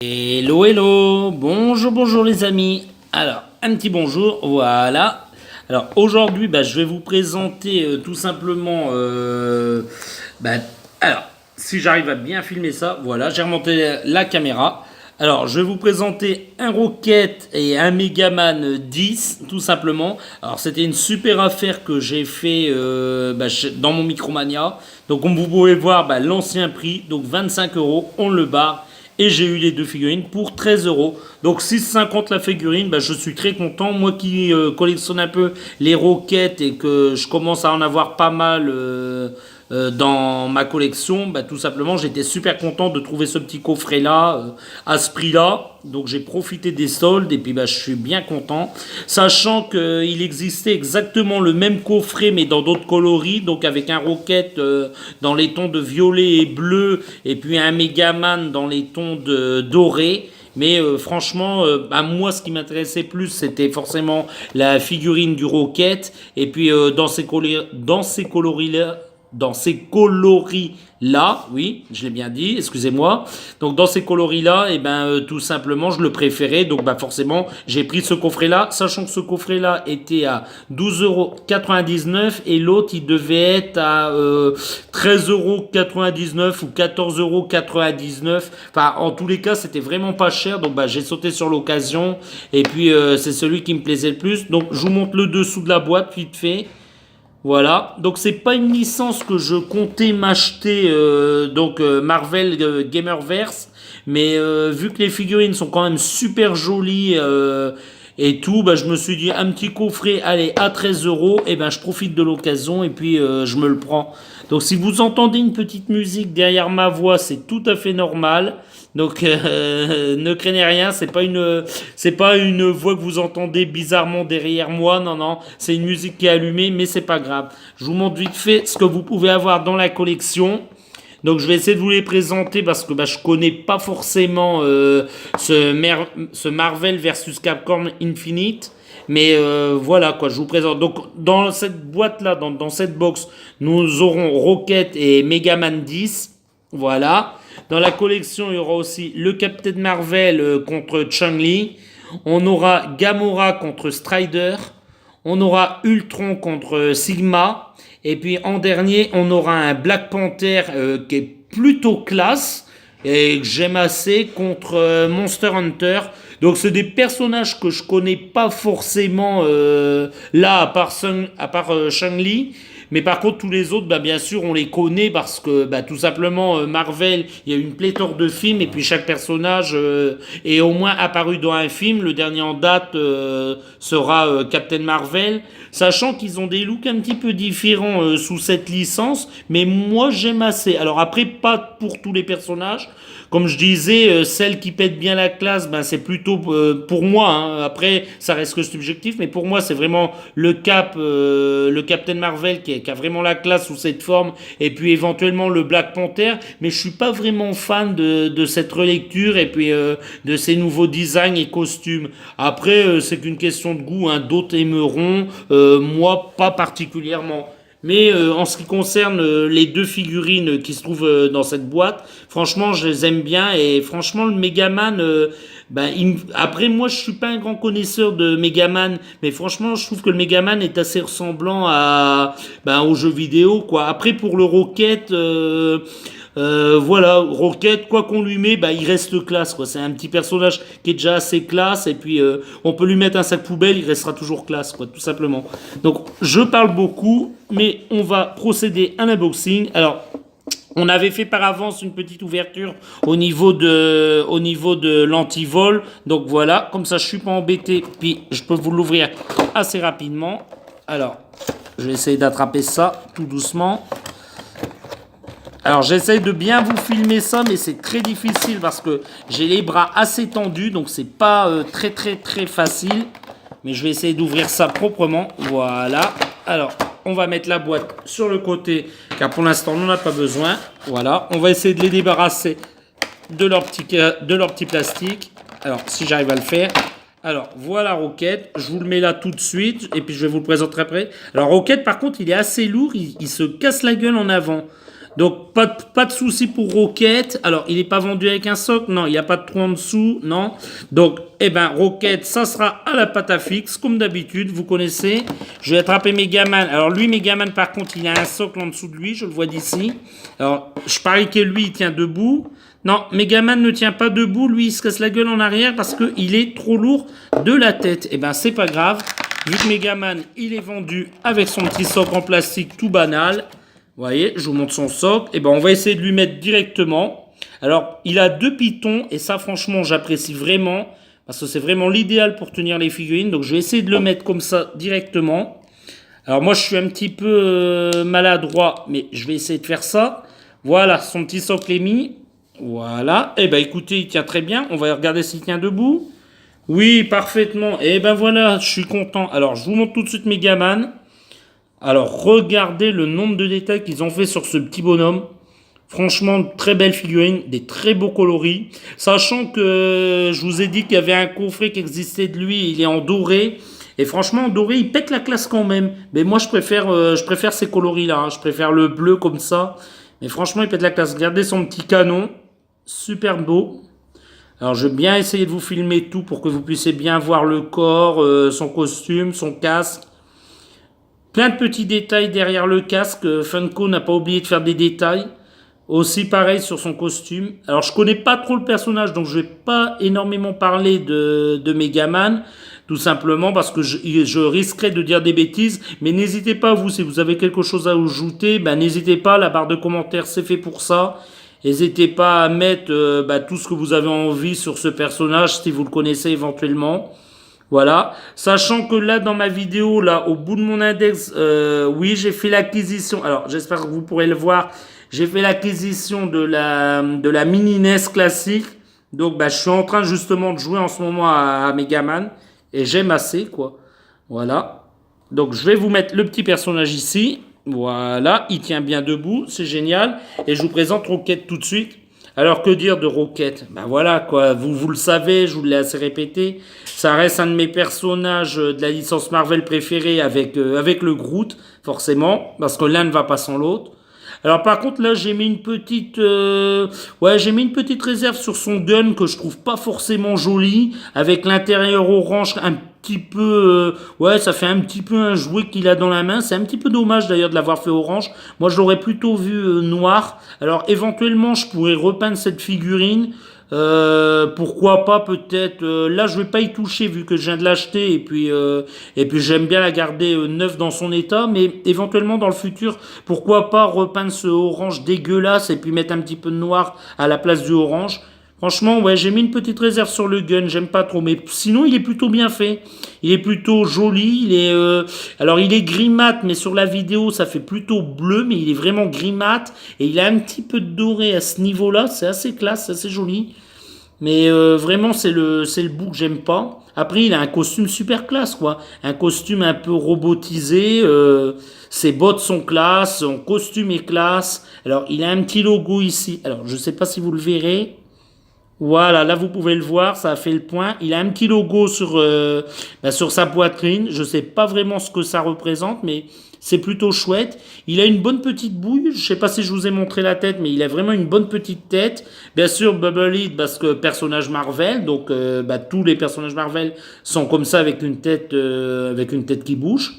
Hello, hello, bonjour, bonjour les amis. Alors, un petit bonjour, voilà. Alors, aujourd'hui, je vais vous présenter tout simplement. Bah, alors, si j'arrive à bien filmer ça, voilà, j'ai remonté la caméra. Alors, je vais vous présenter un Rocket et un Megaman 10, tout simplement. Alors, c'était une super affaire que j'ai fait dans mon Micromania. Donc, comme vous pouvez voir, l'ancien prix, donc 25 euros, on le barre. Et j'ai eu les deux figurines pour 13 euros. Donc 6,50 la figurine, je suis très content. Moi qui collectionne un peu les roquettes et que je commence à en avoir pas mal dans ma collection, tout simplement j'étais super content de trouver ce petit coffret là à ce prix là. Donc j'ai profité des soldes et puis je suis bien content. Sachant qu'il existait exactement le même coffret mais dans d'autres coloris. Donc avec un roquette dans les tons de violet et bleu et puis un Megaman dans les tons de doré. Mais franchement, moi, ce qui m'intéressait plus, c'était forcément la figurine du Rocket. Et puis, dans ces coloris-là, oui, je l'ai bien dit, excusez-moi. Donc, dans ces coloris-là, tout simplement, je le préférais. Donc, forcément, j'ai pris ce coffret-là, sachant que ce coffret-là était à 12,99 € et l'autre, il devait être à 13,99 € ou 14,99 €. Enfin, en tous les cas, c'était vraiment pas cher. Donc, j'ai sauté sur l'occasion. Et puis, c'est celui qui me plaisait le plus. Donc, je vous montre le dessous de la boîte, vite fait. Voilà, donc c'est pas une licence que je comptais m'acheter, Marvel Gamerverse, mais vu que les figurines sont quand même super jolies et tout, je me suis dit un petit coffret, allez, à 13 euros, et je profite de l'occasion et puis je me le prends. Donc si vous entendez une petite musique derrière ma voix, c'est tout à fait normal. Donc ne craignez rien, c'est pas une voix que vous entendez bizarrement derrière moi. Non, non, c'est une musique qui est allumée, mais c'est pas grave. Je vous montre vite fait ce que vous pouvez avoir dans la collection. Donc je vais essayer de vous les présenter parce que je connais pas forcément ce Marvel versus Capcom Infinite. Mais voilà quoi, je vous présente. Donc dans cette boîte là, dans cette box, nous aurons Rocket et Megaman 10. Voilà. Dans la collection, il y aura aussi le Captain Marvel contre Chun-Li. On aura Gamora contre Strider. On aura Ultron contre Sigma. Et puis en dernier, on aura un Black Panther qui est plutôt classe et que j'aime assez contre Monster Hunter. Donc c'est des personnages que je connais pas forcément là à part Shang-Li. Mais par contre, tous les autres, bien sûr, on les connaît parce que tout simplement, Marvel, il y a une pléthore de films et puis chaque personnage est au moins apparu dans un film. Le dernier en date sera Captain Marvel, sachant qu'ils ont des looks un petit peu différents sous cette licence, mais moi j'aime assez. Alors après, pas pour tous les personnages. Comme je disais, celle qui pète bien la classe, c'est plutôt pour moi. Hein. Après, ça reste que subjectif, mais pour moi, c'est vraiment le Captain Marvel qui a vraiment la classe sous cette forme, et puis éventuellement le Black Panther. Mais je suis pas vraiment fan de cette relecture et puis de ces nouveaux designs et costumes. Après, c'est qu'une question de goût. Hein. D'autres aimeront, moi pas particulièrement. Mais en ce qui concerne les deux figurines qui se trouvent dans cette boîte, franchement, je les aime bien. Et franchement, le Megaman, après, moi, je suis pas un grand connaisseur de Megaman, mais franchement, je trouve que le Megaman est assez ressemblant aux jeux vidéo, quoi. Après, pour le Rocket, voilà, Rocket, quoi qu'on lui met, il reste classe, quoi. C'est un petit personnage qui est déjà assez classe, et puis on peut lui mettre un sac poubelle, il restera toujours classe, quoi, tout simplement. Donc, je parle beaucoup, mais on va procéder à un unboxing. Alors, on avait fait par avance une petite ouverture au niveau de l'antivol. Donc voilà, comme ça je suis pas embêté, puis je peux vous l'ouvrir assez rapidement. Alors, je vais essayer d'attraper ça tout doucement. Alors j'essaye de bien vous filmer ça, mais c'est très difficile parce que j'ai les bras assez tendus, donc c'est pas très très très facile. Mais je vais essayer d'ouvrir ça proprement. Voilà. Alors, on va mettre la boîte sur le côté, car pour l'instant, on n'en a pas besoin. Voilà. On va essayer de les débarrasser de leur petit plastique. Alors, si j'arrive à le faire. Alors, voilà Rocket. Je vous le mets là tout de suite, et puis je vais vous le présenter après. Alors, Rocket, par contre, il est assez lourd. Il se casse la gueule en avant. Donc, pas de souci pour Rocket. Alors, il n'est pas vendu avec un socle. Non, il n'y a pas de trou en dessous. Non. Donc, eh ben, Rocket, ça sera à la pâte à fixe, comme d'habitude. Vous connaissez. Je vais attraper Megaman. Alors, lui, Megaman, par contre, il a un socle en dessous de lui. Je le vois d'ici. Alors, je parie que lui, il tient debout. Non, Megaman ne tient pas debout. Lui, il se casse la gueule en arrière parce qu'il est trop lourd de la tête. Eh ben, c'est pas grave. Vu que Megaman, il est vendu avec son petit socle en plastique tout banal. Vous voyez, je vous montre son socle. Et ben, on va essayer de lui mettre directement. Alors, il a 2 pitons et ça, franchement, j'apprécie vraiment parce que c'est vraiment l'idéal pour tenir les figurines. Donc, je vais essayer de le mettre comme ça directement. Alors, moi, je suis un petit peu maladroit, mais je vais essayer de faire ça. Voilà, son petit socle est mis. Voilà. Et ben, écoutez, il tient très bien. On va regarder s'il tient debout. Oui, parfaitement. Et ben voilà, je suis content. Alors, je vous montre tout de suite Megaman. Alors, regardez le nombre de détails qu'ils ont fait sur ce petit bonhomme. Franchement, très belle figurine, des très beaux coloris. Sachant que je vous ai dit qu'il y avait un coffret qui existait de lui, il est en doré. Et franchement, en doré, il pète la classe quand même. Mais moi, je préfère ces coloris-là, hein. Je préfère le bleu comme ça. Mais franchement, il pète la classe. Regardez son petit canon, super beau. Alors, je vais bien essayer de vous filmer tout pour que vous puissiez bien voir le corps, son costume, son casque. Plein de petits détails derrière le casque. Funko n'a pas oublié de faire des détails. Aussi pareil sur son costume. Alors je connais pas trop le personnage, donc je vais pas énormément parler de Megaman, tout simplement parce que je risquerais de dire des bêtises. Mais n'hésitez pas, vous, si vous avez quelque chose à ajouter, ben, n'hésitez pas, la barre de commentaires c'est fait pour ça. N'hésitez pas à mettre tout ce que vous avez envie sur ce personnage si vous le connaissez éventuellement. Voilà, sachant que là dans ma vidéo, là au bout de mon index, oui j'ai fait l'acquisition, alors j'espère que vous pourrez le voir, j'ai fait l'acquisition de la mini NES classique, donc je suis en train justement de jouer en ce moment à Megaman, et j'aime assez quoi, voilà, donc je vais vous mettre le petit personnage ici, voilà, il tient bien debout, c'est génial, et je vous présente Rocket tout de suite. Alors que dire de Rocket? Ben voilà quoi, vous le savez, je vous l'ai assez répété. Ça reste un de mes personnages de la licence Marvel préférée avec le Groot, forcément, parce que l'un ne va pas sans l'autre. Alors par contre là j'ai mis une petite j'ai mis une petite réserve sur son gun que je trouve pas forcément joli avec l'intérieur orange un petit peu ça fait un petit peu un jouet qu'il a dans la main, c'est un petit peu dommage d'ailleurs de l'avoir fait orange. Moi je l'aurais plutôt vu noir. Alors éventuellement je pourrais repeindre cette figurine. Pourquoi pas peut-être là je vais pas y toucher vu que je viens de l'acheter et puis j'aime bien la garder neuve dans son état, mais éventuellement dans le futur pourquoi pas repeindre ce orange dégueulasse et puis mettre un petit peu de noir à la place du orange. Franchement, ouais, j'ai mis une petite réserve sur le gun, j'aime pas trop, mais sinon il est plutôt bien fait. Il est plutôt joli, alors il est gris mat, mais sur la vidéo ça fait plutôt bleu, mais il est vraiment gris mat et il a un petit peu de doré à ce niveau-là, c'est assez classe, c'est assez joli. Mais vraiment c'est le bout que j'aime pas. Après il a un costume super classe quoi, un costume un peu robotisé. Ses bottes sont classe, son costume est classe. Alors il a un petit logo ici. Alors je sais pas si vous le verrez. Voilà, là vous pouvez le voir, ça a fait le point. Il a un petit logo sur sa poitrine. Je sais pas vraiment ce que ça représente, mais c'est plutôt chouette. Il a une bonne petite bouille. Je sais pas si je vous ai montré la tête, mais il a vraiment une bonne petite tête. Bien sûr, Bubble It, parce que personnage Marvel. Donc tous les personnages Marvel sont comme ça avec une tête qui bouge.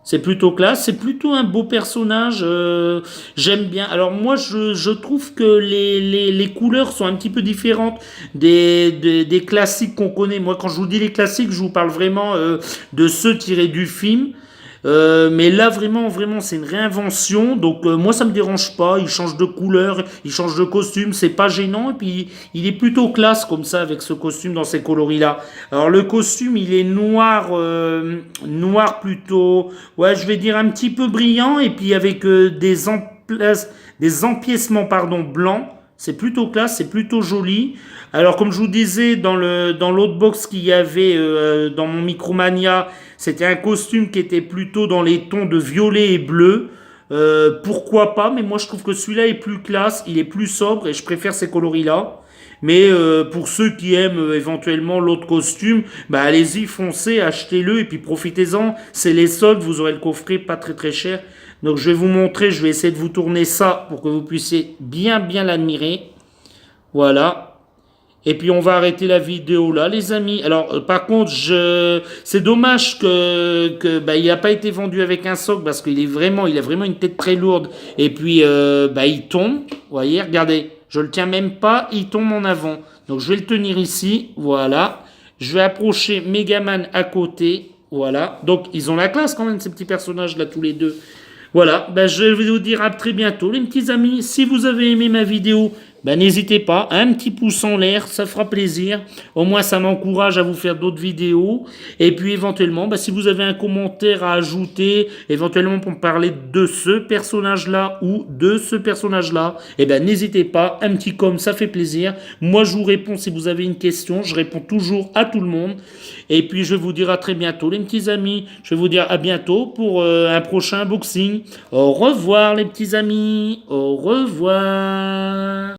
C'est plutôt classe, c'est plutôt un beau personnage, j'aime bien. Alors moi je trouve que les couleurs sont un petit peu différentes des classiques qu'on connaît. Moi quand je vous dis les classiques, je vous parle vraiment de ceux tirés du film. Mais là vraiment vraiment c'est une réinvention, donc moi ça me dérange pas, il change de couleur, il change de costume, c'est pas gênant et puis il est plutôt classe comme ça avec ce costume dans ces coloris là. Alors le costume il est noir plutôt, ouais je vais dire un petit peu brillant et puis avec des empiècements pardon blancs. C'est plutôt classe, c'est plutôt joli. Alors comme je vous disais dans l'autre box qu'il y avait dans mon Micromania, c'était un costume qui était plutôt dans les tons de violet et bleu. Pourquoi pas, mais moi je trouve que celui-là est plus classe, il est plus sobre et je préfère ces coloris-là. Mais pour ceux qui aiment éventuellement l'autre costume, allez-y, foncez, achetez-le et puis profitez-en. C'est les soldes, vous aurez le coffret pas très très cher. Donc je vais vous montrer, je vais essayer de vous tourner ça pour que vous puissiez bien l'admirer. Voilà. Et puis on va arrêter la vidéo là, les amis. Alors par contre, c'est dommage que il n'a pas été vendu avec un socle parce il a vraiment une tête très lourde. Et puis il tombe. Vous voyez, regardez, je le tiens même pas, il tombe en avant. Donc je vais le tenir ici, voilà. Je vais approcher Megaman à côté, voilà. Donc ils ont la classe quand même ces petits personnages là tous les deux. Voilà, je vais vous dire à très bientôt les petits amis. Si vous avez aimé ma vidéo, n'hésitez pas, un petit pouce en l'air, ça fera plaisir. Au moins ça m'encourage à vous faire d'autres vidéos. Et puis éventuellement, si vous avez un commentaire à ajouter, éventuellement pour me parler de ce personnage-là ou de ce personnage-là, n'hésitez pas, un petit com, ça fait plaisir. Moi je vous réponds si vous avez une question, je réponds toujours à tout le monde. Et puis je vais vous dire à très bientôt les petits amis. Je vais vous dire à bientôt pour un prochain unboxing. Au revoir les petits amis. Au revoir.